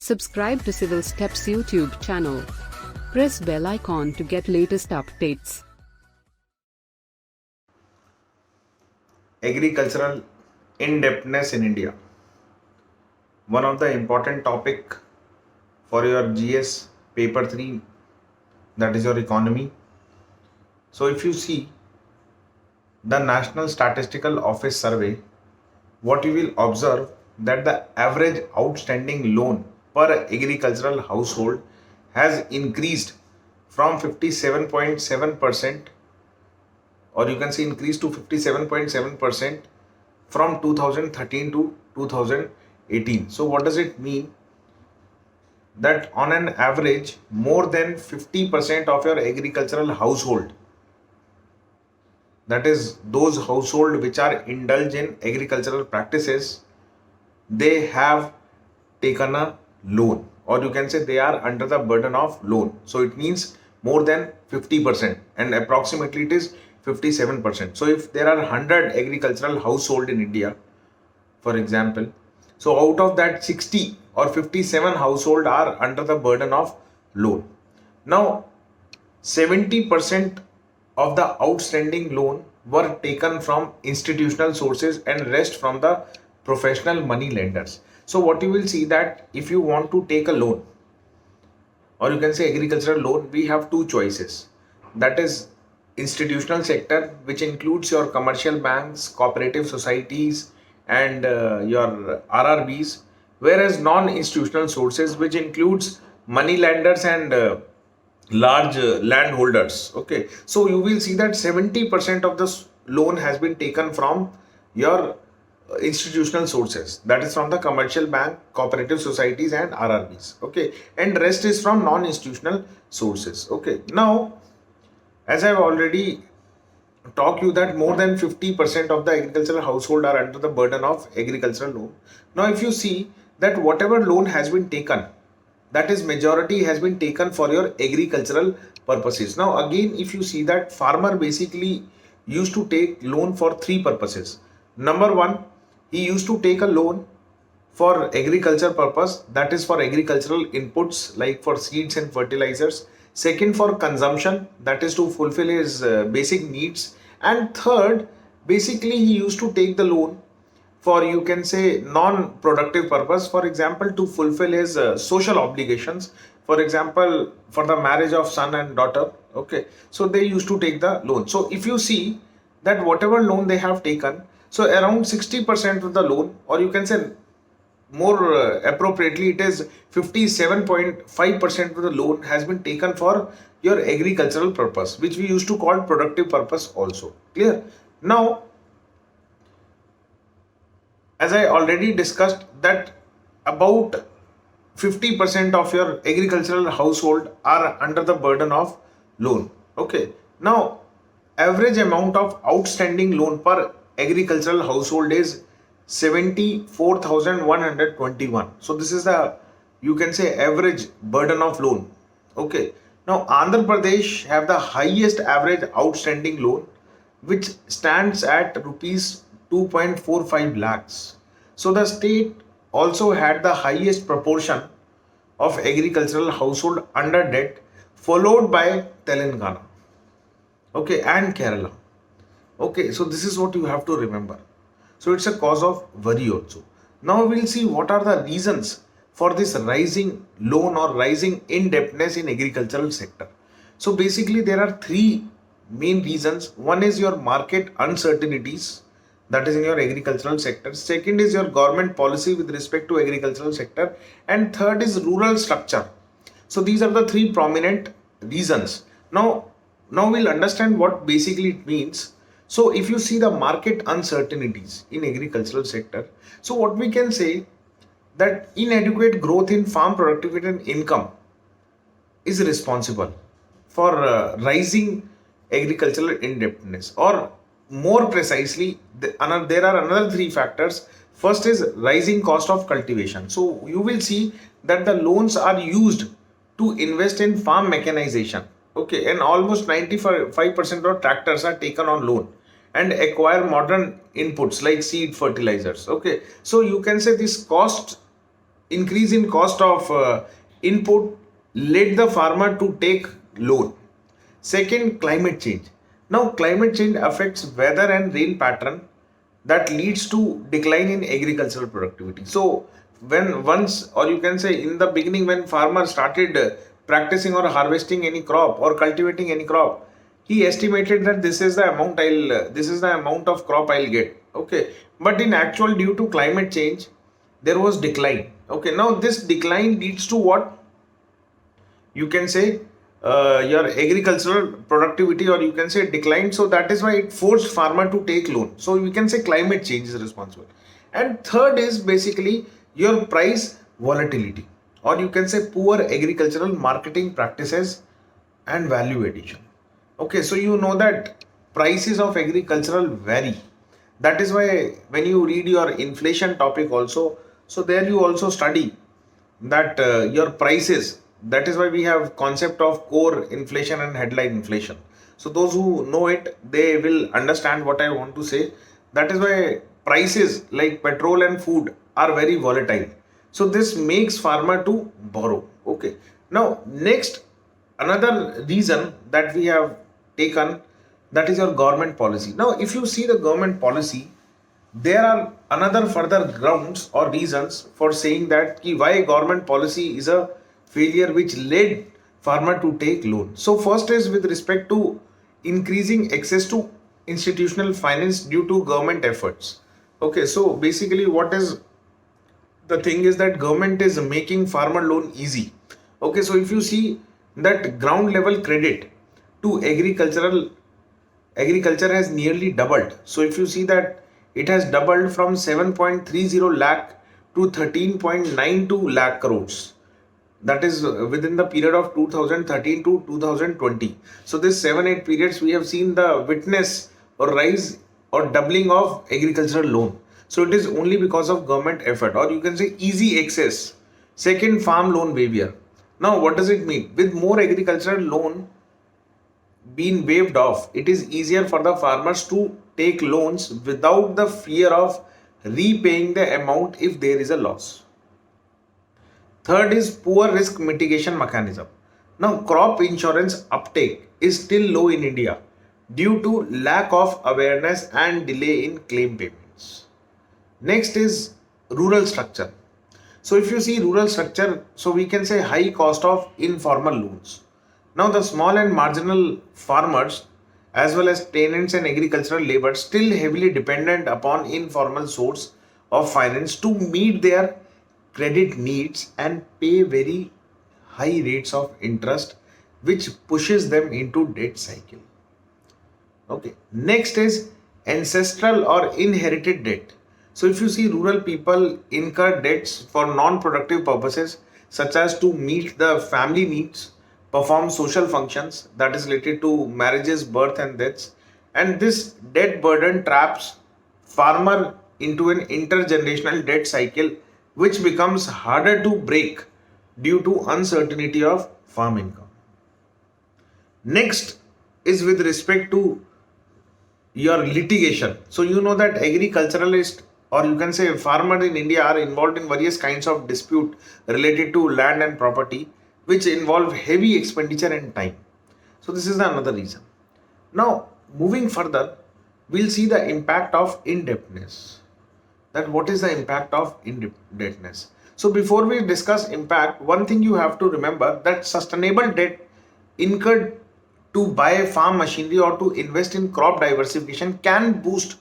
Subscribe to CivilSteps YouTube channel. Press bell icon to get latest updates. Agricultural indebtedness in India. One of the important topic for your GS paper 3, that is your economy. So if you see the National Statistical Office survey, what you will observe that the average outstanding loan per agricultural household has increased from 57.7%, or you can say increased to 57.7% from 2013 to 2018. So what does it mean? That on an average, more than 50% of your agricultural household, that is those household which are indulge in agricultural practices, they have taken a loan, or you can say they are under the burden of loan. So it means more than 50%, and approximately it is 57%. So if there are 100 agricultural household in India, for example, so out of that 60 or 57 household are under the burden of loan. Now 70% of the outstanding loan were taken from institutional sources and rest from the professional money lenders. So what you will see that if you want to take a loan, or you can say agricultural loan, we have two choices. That is institutional sector, which includes your commercial banks, cooperative societies, and your RRBs, whereas non-institutional sources, which includes money lenders and large landholders. Okay, so you will see that 70% of this loan has been taken from your institutional sources, that is from the commercial bank, cooperative societies and RRBs. Okay, and rest is from non-institutional sources. Okay, now as I've already talked you that more than 50% of the agricultural household are under the burden of agricultural loan. Now if you see that whatever loan has been taken, that is majority has been taken for your agricultural purposes. Now again, if you see that farmer basically used to take loan for three purposes. Number one, he used to take a loan for agriculture purpose, that is for agricultural inputs like for seeds and fertilizers. Second, for consumption, that is to fulfill his basic needs. And third, basically he used to take the loan for, you can say, non-productive purpose, for example to fulfill his social obligations, for example for the marriage of son and daughter. Okay, so they used to take the loan. So if you see that whatever loan they have taken, so around 60% of the loan, or you can say more appropriately it is 57.5% of the loan has been taken for your agricultural purpose, which we used to call productive purpose also. Clear? Now as I already discussed that about 50% of your agricultural household are under the burden of loan. Okay, now average amount of outstanding loan per agricultural household is 74,121. So this is the, you can say, average burden of loan. Okay, now Andhra Pradesh have the highest average outstanding loan, which stands at rupees 2.45 lakhs. So the state also had the highest proportion of agricultural household under debt, followed by Telangana, okay, and Kerala. Okay, so this is what you have to remember. So it's a cause of worry also. Now we'll see what are the reasons for this rising loan or rising indebtedness in agricultural sector. So basically there are three main reasons. One is your market uncertainties, that is in your agricultural sector. Second is your government policy with respect to agricultural sector, and third is rural structure. So these are the three prominent reasons. Now we'll understand what basically it means. So if you see the market uncertainties in agricultural sector, so what we can say that inadequate growth in farm productivity and income is responsible for rising agricultural indebtedness, or more precisely there are another three factors. First is rising cost of cultivation. So you will see that the loans are used to invest in farm mechanization. Okay, and almost 95% of tractors are taken on loan and acquire modern inputs like seed fertilizers. Okay, so you can say this cost increase in cost of input led the farmer to take loan. Second, climate change. Now, climate change affects weather and rain pattern that leads to decline in agricultural productivity. So, when once, or you can say in the beginning, when farmer started practicing or harvesting any crop or cultivating any crop, he estimated that this is the amount of crop I'll get. Okay, but in actual, due to climate change, there was decline. Okay, now this decline leads to what? You can say your agricultural productivity, or you can say decline. So that is why it forced farmer to take loan. So we can say climate change is responsible. And third is basically your price volatility, or you can say poor agricultural marketing practices and value addition. Okay, so you know that prices of agricultural vary. That is why when you read your inflation topic also, so there you also study that your prices. That is why we have concept of core inflation and headline inflation. So those who know it, they will understand what I want to say. That is why prices like petrol and food are very volatile. So this makes farmer to borrow. Okay, now next, another reason that we have taken, that is your government policy. Now if you see the government policy, there are another further grounds or reasons for saying that why government policy is a failure which led farmer to take loan. So first is with respect to increasing access to institutional finance due to government efforts. Okay, so basically what is the thing is that government is making farmer loan easy. Okay, so if you see that ground level credit to agriculture has nearly doubled. So if you see that it has doubled from 7.30 lakh to 13.92 lakh crores. That is within the period of 2013 to 2020. So this 7-8 periods we have seen the witness or rise or doubling of agricultural loan. So it is only because of government effort, or you can say easy access. Second, farm loan waiver. Now what does it mean? With more agricultural loan been waived off, it is easier for the farmers to take loans without the fear of repaying the amount if there is a loss. Third is poor risk mitigation mechanism. Now crop insurance uptake is still low in India due to lack of awareness and delay in claim payments. Next is rural structure. So if you see rural structure, so we can say high cost of informal loans. Now the small and marginal farmers as well as tenants and agricultural labor still heavily dependent upon informal source of finance to meet their credit needs and pay very high rates of interest, which pushes them into debt cycle. Okay, next is ancestral or inherited debt. So if you see rural people incur debts for non-productive purposes such as to meet the family needs, perform social functions that is related to marriages, birth and deaths, and this debt burden traps farmer into an intergenerational debt cycle which becomes harder to break due to uncertainty of farm income. Next is with respect to your litigation. So you know that agriculturalist, or you can say farmers in India, are involved in various kinds of dispute related to land and property which involve heavy expenditure and time. So this is another reason. Now moving further, we'll see the impact of indebtedness. That what is the impact of indebtedness? So before we discuss impact, one thing you have to remember that sustainable debt incurred to buy farm machinery or to invest in crop diversification can boost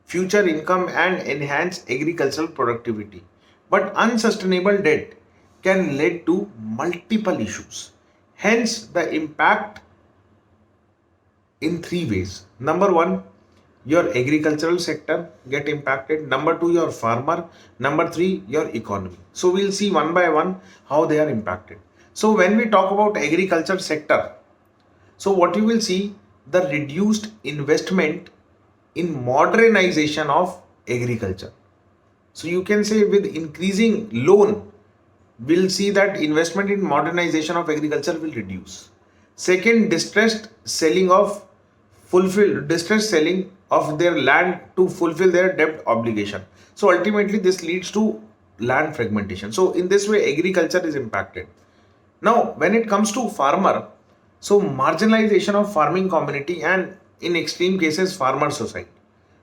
future income and enhance agricultural productivity. But unsustainable debt can lead to multiple issues. Hence, the impact in three ways. Number one, your agricultural sector get impacted. Number two, your farmer. Number three, your economy. So we'll see one by one how they are impacted. So when we talk about agriculture sector, so what you will see, the reduced investment in modernization of agriculture. So you can say with increasing loan, we'll see that investment in modernization of agriculture will reduce. Second, distressed selling of their land to fulfill their debt obligation. So ultimately this leads to land fragmentation. So in this way, agriculture is impacted. Now, when it comes to farmer, so marginalization of farming community and in extreme cases farmer society.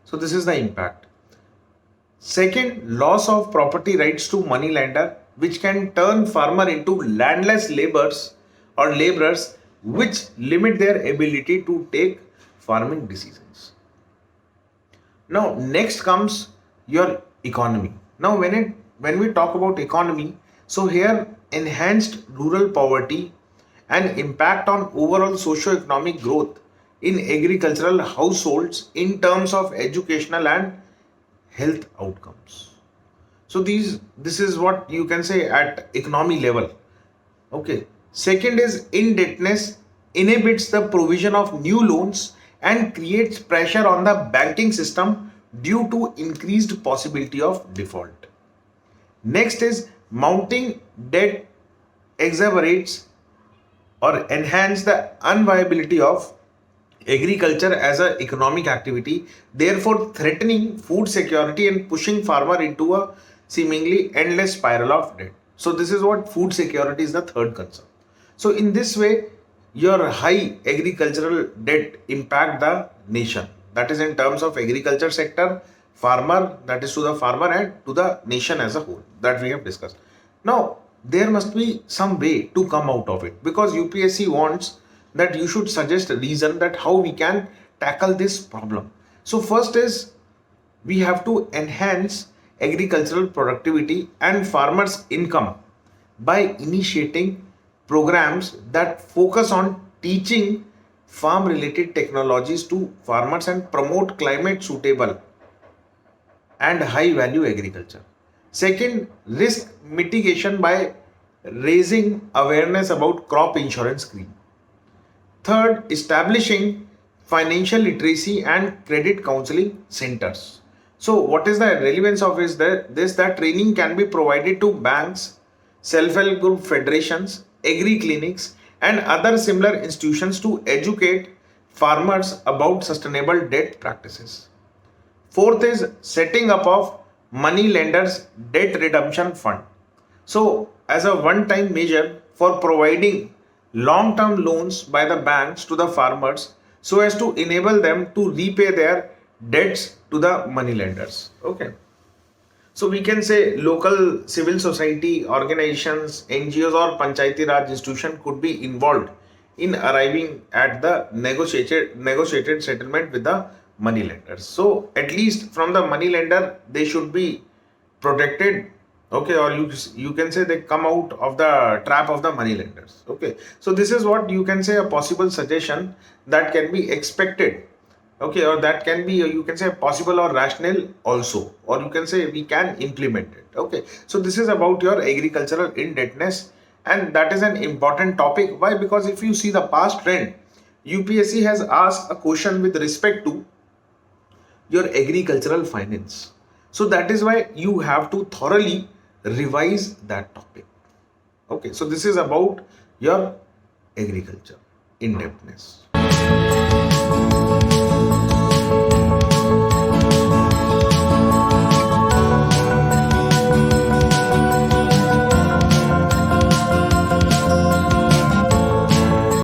So this is the impact. Second, loss of property rights to moneylender, which can turn farmer into landless laborers, which limit their ability to take farming decisions. Now, next comes your economy. Now, when we talk about economy, so here enhanced rural poverty and impact on overall socio-economic growth in agricultural households in terms of educational and health outcomes. So this is what you can say at economy level. Okay. Second is indebtedness inhibits the provision of new loans and creates pressure on the banking system due to increased possibility of default. Next is mounting debt exacerbates or enhance the unviability of agriculture as an economic activity, therefore threatening food security and pushing farmer into a seemingly endless spiral of debt. So this is what food security is the third concern. So in this way, your high agricultural debt impact the nation. That is in terms of agriculture sector, farmer, that is to the farmer and to the nation as a whole that we have discussed. Now, there must be some way to come out of it because UPSC wants that you should suggest a reason that how we can tackle this problem. So first is we have to enhance agricultural productivity and farmers' income by initiating programs that focus on teaching farm related technologies to farmers and promote climate suitable and high value agriculture. Second, risk mitigation by raising awareness about crop insurance scheme. Third, establishing financial literacy and credit counseling centers. So what is the relevance of that training can be provided to banks, self-help group federations, agri clinics and other similar institutions to educate farmers about sustainable debt practices. Fourth is setting up of money lenders debt redemption fund. So as a one-time measure for providing long-term loans by the banks to the farmers so as to enable them to repay their debts to the money lenders. Okay. So we can say local civil society organizations, NGOs or Panchayati Raj institution could be involved in arriving at the negotiated settlement with the money lenders. So at least from the money lender, they should be protected. Okay, or you can say they come out of the trap of the money lenders. Okay, so this is what you can say a possible suggestion that can be expected. Okay, or that can be you can say possible or rational also, or you can say we can implement it. Okay, so this is about your agricultural indebtedness, and that is an important topic. Why? Because if you see the past trend, UPSC has asked a question with respect to your agricultural finance. So that is why you have to thoroughly revise that topic. Okay, so this is about your agriculture indebtedness.